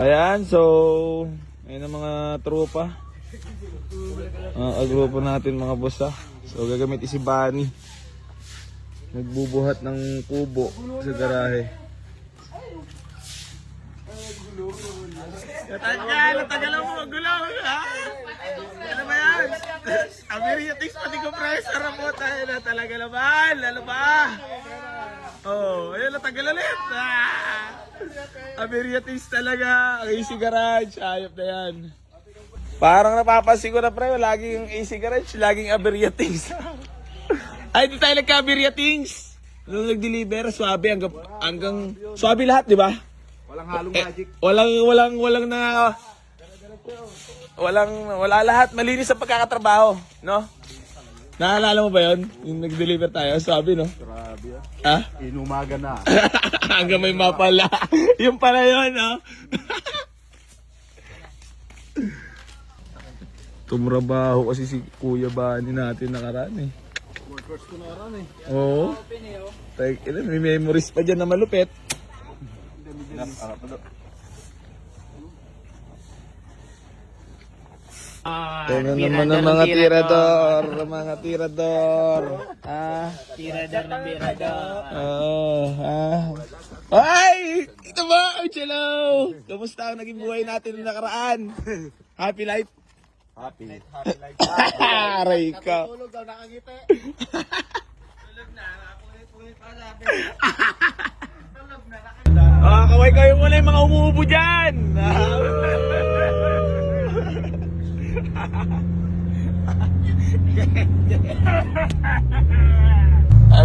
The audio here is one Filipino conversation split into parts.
Ayan, so ayun ang mga tropa. Grupo natin mga boss ha. So gagamit si Bunny. Nagbubuhat ng kubo sa garahe. Natagal mo magulaw ha? Ano ba yan? Abiriatis pati compressor mo tayo na talaga naman. Ano ba? Oh, ayun natagal ulit. Abiriatis talaga. Ang AC Garage, ayop na yan. Parang napapansin ko na pre, laging AC Garage, laging abiriatis. Ay, di tayo nagka-abiriatis. Nung nag-deliver, swabe hanggang swabe lahat, di ba? Walang halong magic. Wala lahat, malinis ang pagkakatrabaho, no? Naalala mo ba 'yon? Yung nag-deliver tayo, swabe, no? Grabe ah. Ha? Inumaga na. Hanggang may mapala. Yung pala 'yon, no? Tumrabaho kasi si Kuya Bunny natin nakaraan eh. Workers ko nakaraan eh. Oo. May memories pa dyan na malupit. Tingnan naman ang mga tirador. Tirador ng birador. Ay! Ito ba? Hello! Kamusta ang naging buhay natin noong nakaraan? Happy life? Happy. Aray ka. Tulog daw nakangiti. Kaway kayo muna yung mga umuubo dyan.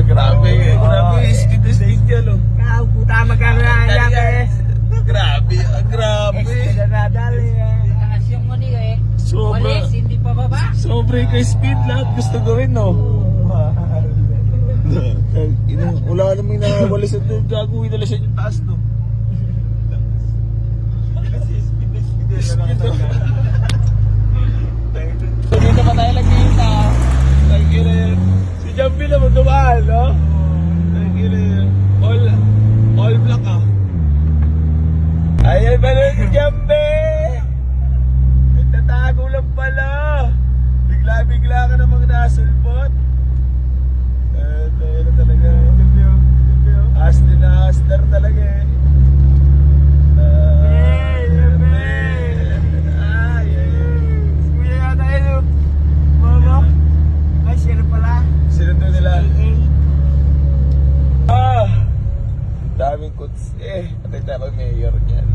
Grabe yung speed na sa isya, lo. Puta magkano na yan eh. Grabe. Nadali eh. Taas yung muni eh. Sobra. Walis, hindi pa baba. Sobra ka speed, lahat gusto gawin, no? Wala namang nakawali sa doon, gagawin nila siya yung taas, no? So dito pa tayo nagkita. Si Jumpy naman dumaan, no? All black ah. Ayan ba nun si Jumpy? Nagtatago lang pala. Bigla-bigla ka namang nasulpot. Tayo na talaga. Astin na astar talaga eh. Sinundo nila. Daming kuts eh. Patay tayo pag mayor niyan.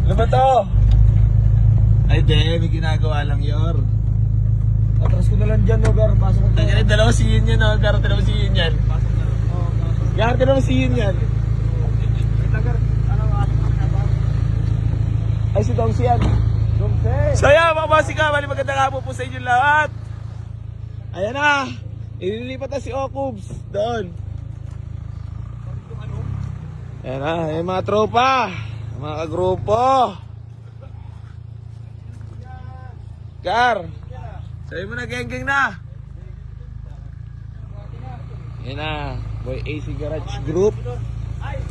Ano ba to? Ay de, may ginagawa lang yor. Atras ko na lang dyan, no, Gar. Pasok ko. Tagalan dalawa si Yun yan, no? Gar, dalawa si Yun yan. Gar, dalawa si Yun yan. Ay, si Dongsi yan. So yan, mga bossing ka, mali magandang hapon po sa inyo lahat. Ayan na, ililipat na si Okubs doon. Ayan na, yung mga tropa, mga kagrupo. Gar, sabi mo na geng-geng na. Ayan na, Boy AC Garage Group.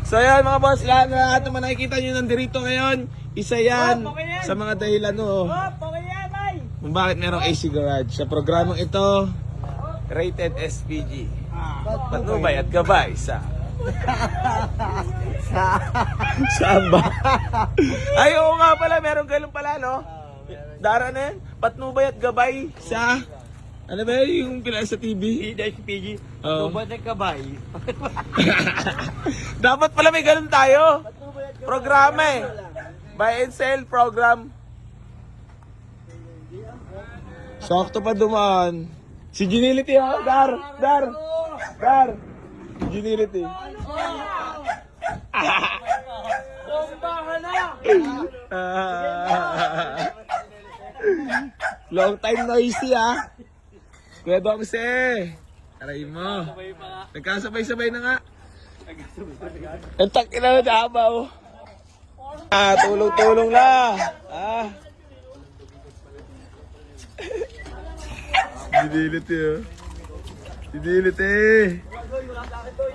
So yan mga boss, lahat naman nakikita nyo nandirito ngayon. Isa yan sa mga dahilan kung bakit merong AC Garage. Sa programang ito, Rated SPG. Patnubay at gabay sa... Saan ba? Ay, oo nga pala, meron ganun pala, no? Dara na yan, patnubay at gabay sa... Ano ba yung pila sa TV? SPG. Oo. Tubat ng kabay. Dapat pala may ganun tayo. Programa eh. Buy and sell program. Sakto pa dumaan. Si Ginility ha? Dar. Ginility. Long time noisy ha. Kuya Dongse. Aray mo. Nagkasabay-sabay na nga. Ang takina na dabaw. Tulong-tulong na. Dinilit eh.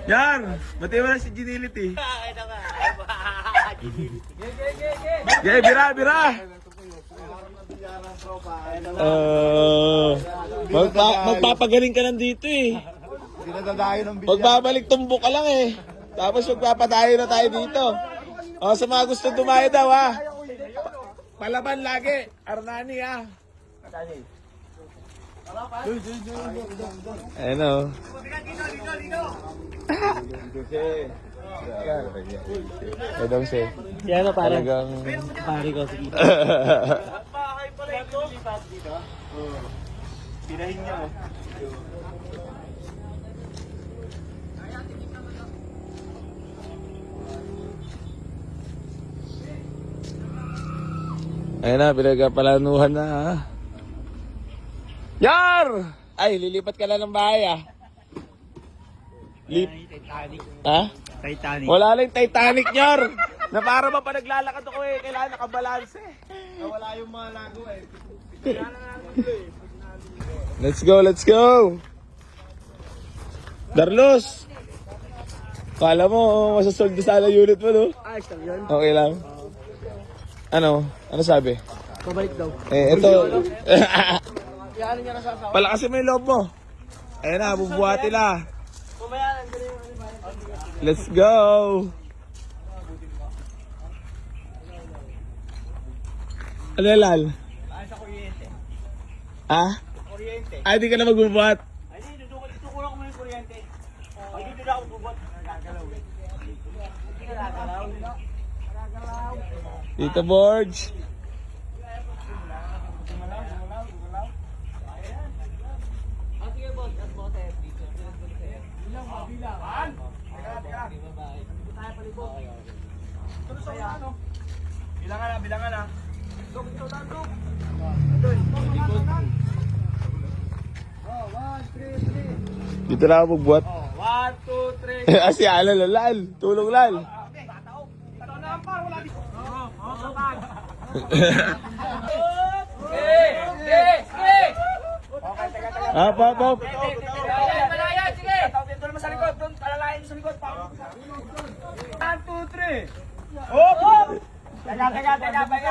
Yan! Bati mo na si Ginility. Yeah, bira, bira! Magpapagaling ka nandito eh. Hindi nadadayo ng bilya. Magbabalik tumbok ka lang eh. Tapos magpapatayo na tayo dito. O, sa mga gusto dumayo daw ha. Palaban lagi. Arnani ha. Ayun o. Ayun siya. Yan o, pare. Talagang... Pare ko, sige. Pinahin niya oh. Ayun na, pinagpalanuhan na ha. Yar! Ay, lilipat ka na ng bahay ah. Titanic. Ha? Titanic. Wala lang Titanic, Yar! Na para ba pa naglalakad ako eh, kailangan nakabalanse. Nawala yung mga lago eh. Let's go, let's go! Darlos! Kala mo, masasolve sana unit mo, no? Ayos lang yun. Okay lang. Ano? Ano sabi? Pabalik daw. Eh, ito. Yan niya nasasawa. Palakasin mo yung loob mo. Ayun na, bubuhati na. Kumaya, nandiyan yung ano. Let's go! Ano yan, Lal? Ayos sa kuryente. Ah? Kuryente. Ay, di ka na magbubuhat. Ay, hindi. Dito ko lang kung may kuryente. Ay, dito na ako bubot. Gagalaw eh. Hindi ka gagalaw. Dito, Borge. Sige, boss. At boss, dito. Bilang. Bilangan na. Dito na ako magbuhat. 1, 2, 3. Ah, si Alal, Lal. Tulong, Lal. Hop, hop, hop.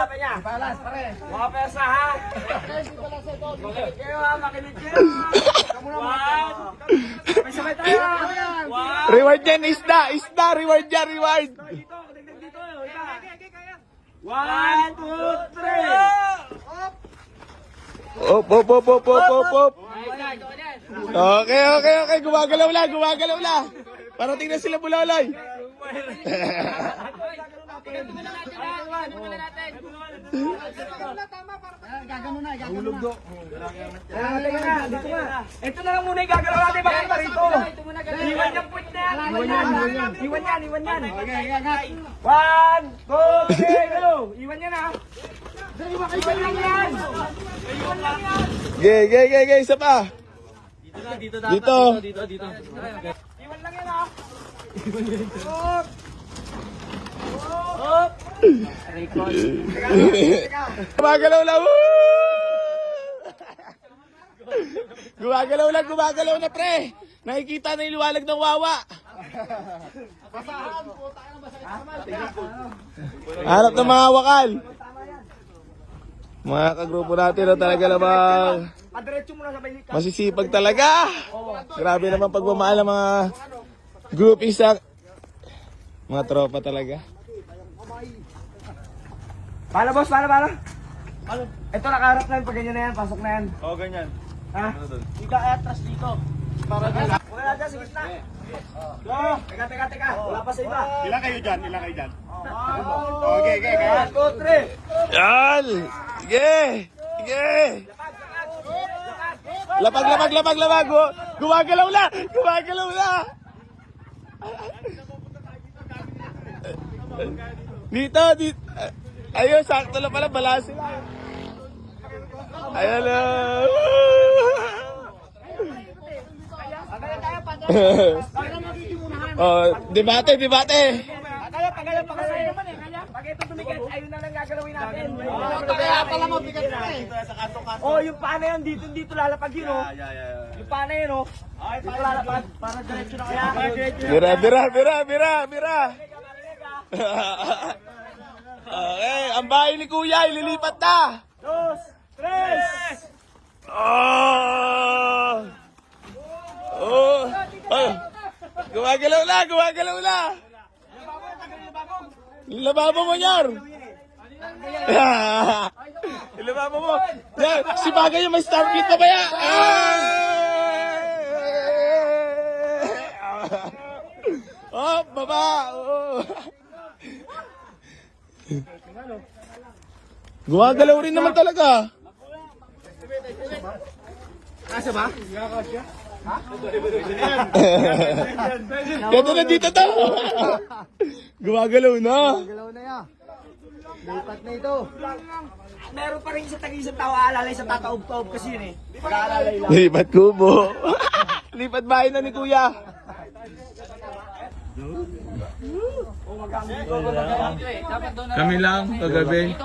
Teka. Palas, pare. Mga pesa, ha? Kayo, ha? Makinig kayo. One. Sabay tayo, ha? One. Reward yan, isda. Isda, reward yan, reward. Dito, dagdag dito. One, two, three. Hop, hop, hop, hop, hop, hop, hop. Okay, okay, okay. Gumagalaw lang, gumagalaw lang. Parating na sila Bulaloy. Ito na lang muna yung gagalaw natin. Bakit pa rito? Iwan yung point na yan. Iwan yan. One, two, three, go. Iwan yan, ha? Iwan lang yan. Gay, gay, gay, gay. Isa pa. Dito. Dito. Iwan lang yan, ha? Hop. Hop. Gumagalaw lang. Woo! Gumagalaw na, pre. Nakikita na yung liwanag ng wawa. Hanap ng mga wakal. Mga kagrupo natin na talaga namang Padiretso mo na sa bayi. masisipag talaga. Grabe naman pagmamahal ng mga groupies sa mga tropa talaga. Paano, boss? Paano? Ito, nakaharap na yun. Pag ganyan na yan, pasok na yan. Oo, ganyan. Ha? Ika, atras dito. Para dito. Wala na dyan, sa gitna. Teka. Wala pa sa iba. Ilan kayo dyan? Okay. 1, 2, 3. Yan! Sige! Sige! Lapag! Gumagalaw na! Dito! Ayun, sakto lang pala, balase lang. Ayun na! Oh, debate! Tayo, Tagalan pa kasi. Pag ito tumikit, ayun na lang gagalawin natin. Kaya pala mo, bigat na eh. Dito sa kanto-kanto. Oh, yung pana yun, dito lalapag yun, oh. Yung pana yun, oh. Dito lalapag, para diretso na kaya. Bira. Okay, ang bahay ni Kuya, ililipat na. 2, 3. Ay, gumagalaw na. Yung lababo mo, Nyar. Yung lababo mo. Yan, si Bagay yung may Stargate pa ba yan? Oh, baba. Gumagalaw rin naman talaga. Kasya ba? Ganda na dito to. Gumagalaw na. Galaw na yan. Lipat na ito. Meron pa rin sa tag-isang tao aalalay sa tataob-taob kasi yun, eh. Pag-aalalay lang. Lipat kubo. Lipat bahay na ni Kuya. Kami lang kagabi.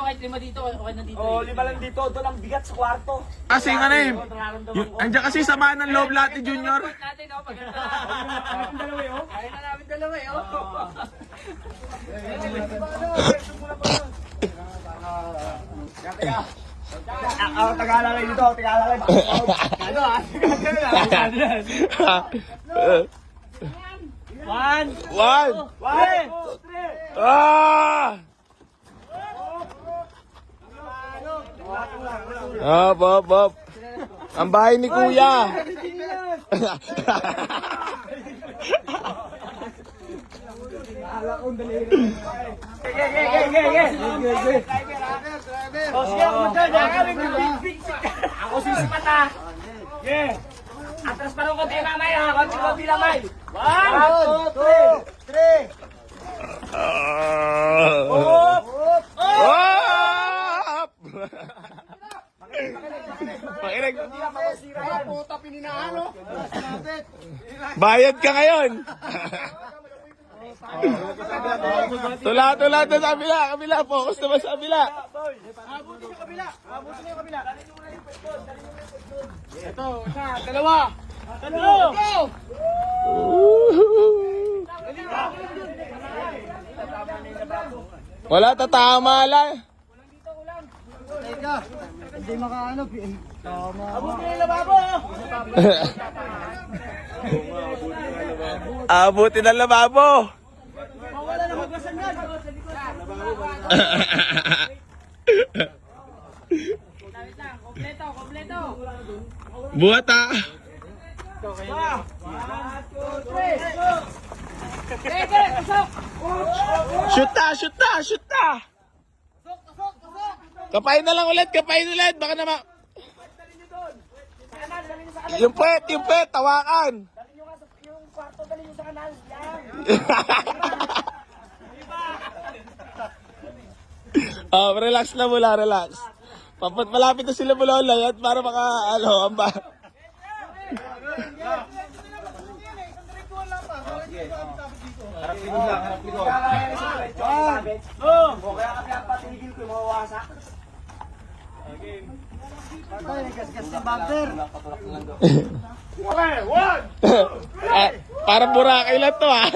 Oh, 5 lang dito. Doon ang bigat sa kwarto. Kasi nga na eh. Andiyan kasi samaan ng loob lahat ni Junior. Taga-alalay dito. Taga-alalay. Ano, ah? One, One. 2, 3. Ah! Up. Ang bahay ni Kuya. Oh, sige, ako ako sisipat, ah. Yeah. Atras pa rin konti, mamay, ha? Konti lang, may. 1, 2, 3. Up! Pakinig. Puta, pininahalo. Bayad ka ngayon. Tula sa kabila. Focus naman sa kabila. Abutin yung kabila. Ito, isa, dalawa. Tatlo. Wala, tatama lang. Teka, hindi makaano. Tama. Abutin yung lababo. Abutin ang lababo. Wala na maglasan yan. Kompleto. Buhat ah. 1, 2, 3. Pasok. Shoot ta. Kapain na lang ulit. Baka naman. Yung pet, tawakan. Yung kwarto, dali nyo sa kanan. Yan. Relax na mula, relax. Malapit na sila mula at para ang ba. Kaya kami ang patigil ko, mawawasak. Patay, nagkasgas sa bumper. Okay, 1. Parang Boracay lang to ah.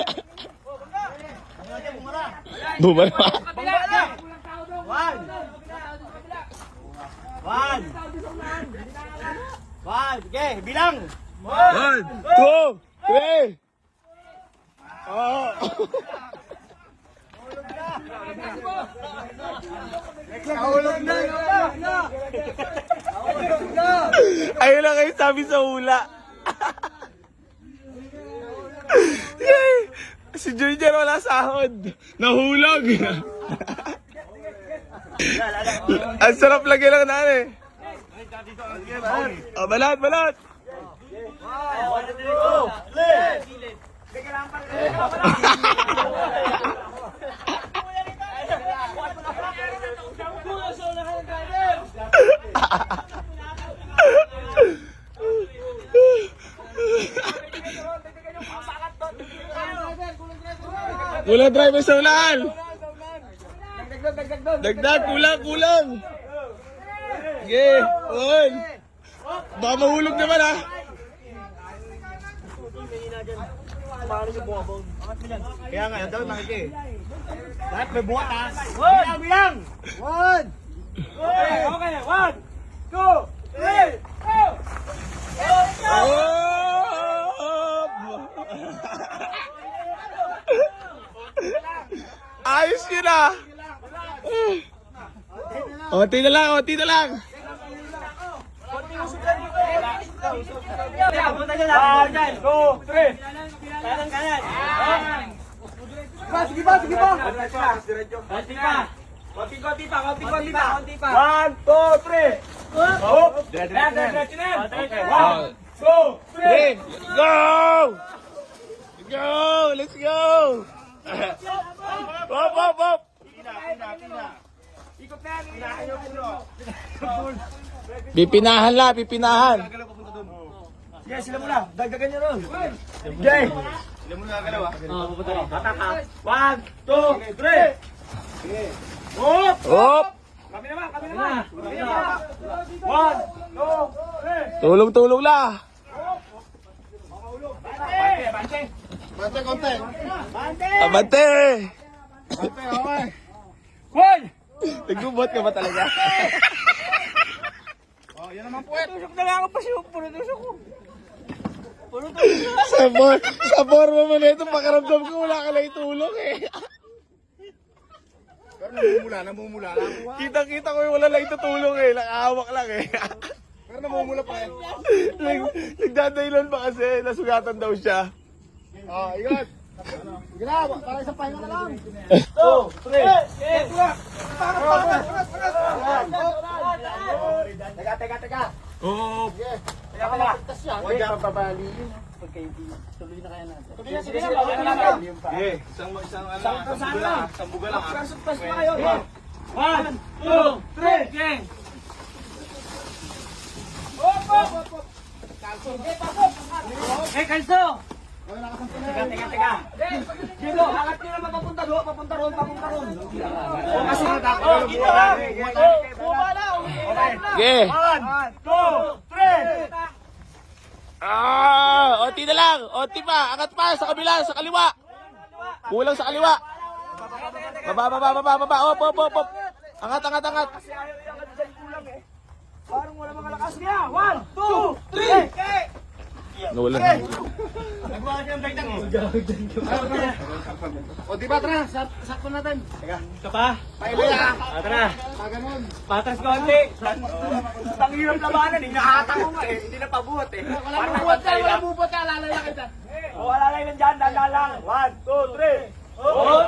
Bumara. Bumala. 1. Sige, bilang. 1, 2, 3. Oh. Nahulog na. Ayun lang kayo sabi sa hula. Yay! Si Junior wala sahod. Nahulog. Ang sarap lagi lang na eh. Oh, balat. Kulang driver sa ulan. Dagdag. Dagdag, kulang. Sige, on. Baka mahulog naman ha. Kaya nga, daw nakiki. Lahat may buhat ha. Bilang! One! Okay, 1, 2, 3, go! Oh! Ayos yun ah. Onti na lang. Punta nyo na. 1, 2, 3. Kanan. Sige ba? Konti pa. 1, 2, 3. Hop! Diretso na yan. 1, 2, 3. Let's go! Hop! Ikot na yan. Pipinahan. Sige, sila muna. Dagdagan nyo ron. Okay. Sila muna gagalaw ah. Pupunta rin. 1, 2, 3. Hop! Hop! Kami naman. 1, 2, 3. Tulong la. Bante. Konti. Abante! Okay. Hoy! Nagbubot ka ba talaga? Oh, yan naman puwet. Tusok na lang ako pa siya. Puro tusok ko. sa forma mo na ito, pakiramdam ko wala ka lang itulong eh. Pero namumula lang. Kitang-kita ko yung wala lang itutulong eh. Nakahawak lang eh. Pero namumula pa eh. Nagdadailan pa kasi, nasugatan daw siya. Oh, yun. Sige na, para isang pahinga na lang. 2, 3. Teka. Oo. Teka. Huwag ka babali yun. Tuloy na kaya natin. Sige. Isang buga lang. Pas pa kayo. 1, 2, 3. Gang. Hop. Hey, Kalso. Teka. Dito, angat nyo naman papunta ron. Kasi natakot. Sige. 1, 2, 3. Onti na lang. Onti pa. Angat pa. Sa kabila. Sa kaliwa. Kulang sa kaliwa. Baba. Op. Angat. Kasi ayaw iangat dyan kulang eh. Parang wala mga lakas niya. 1, 2, 3. Nawala. Nagbuha siya ng dagdag eh. O, di ba, tara? Sakto natin. Ito pa. Pailaya. Tara. Ganun. Patras konti. Ang hirap labanan eh. Nahata ko nga eh. Hindi na pabuhat eh. Wala bubuhat ka, lalala kita. O, alalay lang dyan. Dahan lang. 1, 2, 3. Oh!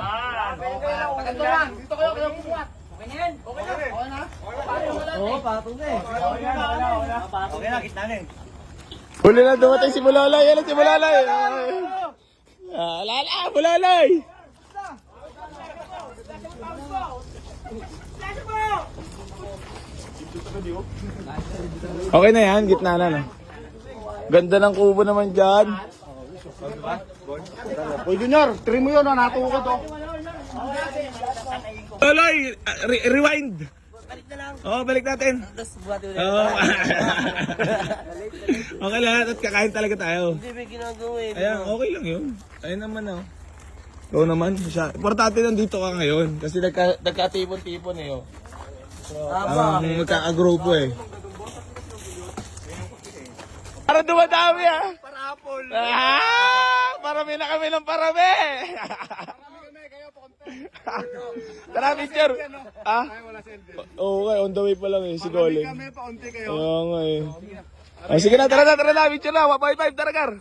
Ganito lang. Dito kayo bubuhat. Okay na yan. Okay na? Oo, patong na eh. Okay na, kitna na eh. Huli na dumating si Bulalay. Yan si Bulalay. Bulalay. Okay na yan. Gitna na. No? Ganda ng kubo naman dyan. Uy, Junior, trim mo yun, natukod to. Bulalay. Rewind. Balik natin. Oo. Okay lahat at kakain talaga tayo. Hindi may ginagawa eh. Ayan, okay lang yun. Ayun naman oh. Ikaw naman, siya. Importante nandito ka ngayon kasi nagkatipon-tipon eh oh. Magkakagrupo eh. Para dumadami ah. Parapol. Parami na kami ng parami. Tara, picture. Ay, wala selfie. Oo, on the way pa lang eh, si Golem. Kami, paunti kayo. Oo nga eh. Sige na, tara na, picture na. 1.5, tara Gar.